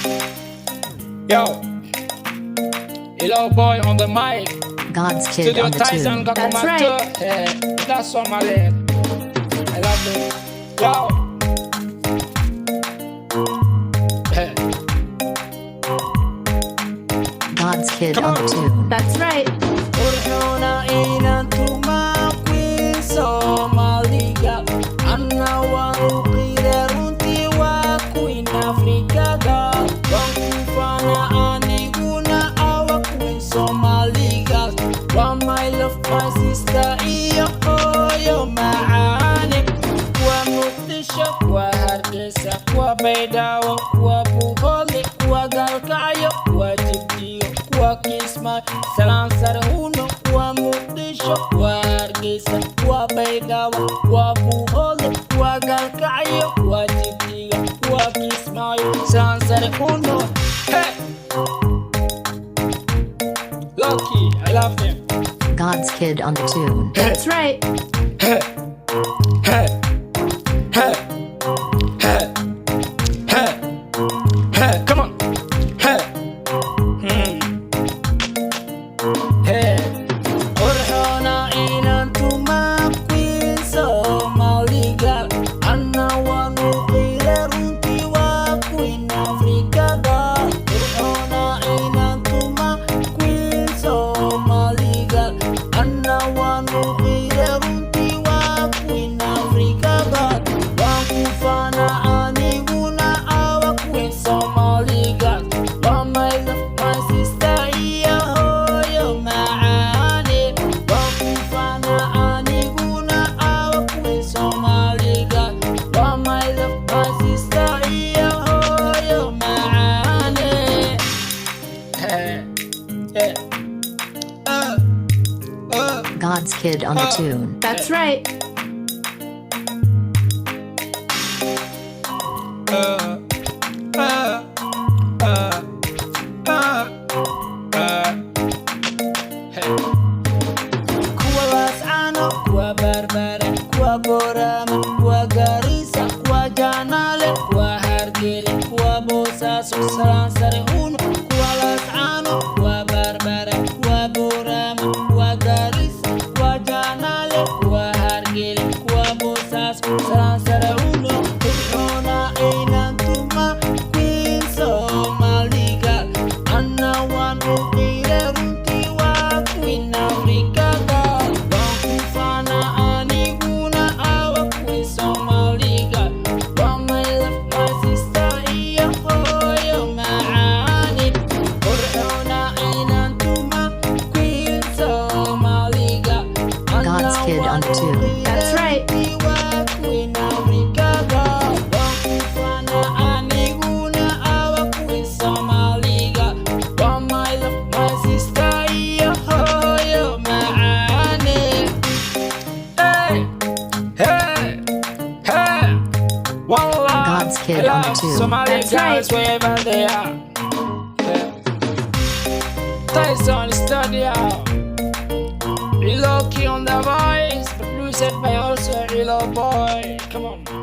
Yo, hello boy on the mic. God's Kid Studio on the Tyson tune. That's right. That's what my lad. I love it. Yo. God's Kid Come on the on. tune. That's right. Urhuna inan tumakwin sa maligat Anawaru kirarunti wakwin Afrikaga Wangkufana aniguna awakwin sa maligat Wa my love my sister iyo yo maani Kwa muqdisho kwa hargeysa kwa baydawa kwa buhole kwa galkayo kwa jibjiyo kwa kismaayo salaan sare uno kwa muqdisho kwa hargeysa kwa baydawa kwa buhole kwa galkayo kwa jibjiyo kwa kismaayo salaan sare uno. Hey! Lucky, I love him. God's Kid on the tune. That's right. Hey, hey, hey, hey, hey, hey, come on, hey, hey. Urhona inan tumakwin sa maligal Anawanu kirarunti wakwin Afrikaga Urhona inan tumakwin sa maligal Anawanu kirarunti wakwin Afrikaga Wangkufana aniguna awakwin sa maligal Wa my love my sister iya hoyo maani Wangkufana aniguna awakwin sa maligal Wa my love my sister iya hoyo maani. Yeah. God's Kid on the tune. That's right. Kuwa Lascano, kuwa Barbara, kuwa Borama, kuwa Garissa, kuwa Janale, kuwa Hargele, kuwa Bosaso, salaan sare uno. Kuwa Lascano, kuwa Barbara, kuwa Borama, kuwa Garissa, kuwa Janale, kuwa Hargele, kuwa Bosaso, salaan sare uno. Urhona inan tumakwin sa maligal Anawanu kirarunti wakwin Afrikaga Wangkufana aniguna awakwin sa maligal Wa my love my sister iyo hoyo maani Urhona inan tumakwin sa maligal God's Kid on the tune. That's right. Wakwin Afrikaga Wangkufana aniguna awakwin sa maligal Wa my love my sister iyo hoyo maani. Hey, hey, hey. One love. God's Kid I on the love tune. Somali That's guys right. wherever they are. Yeah. Tyson studio. Real key on the voice, produced by also Real Boy. Come on.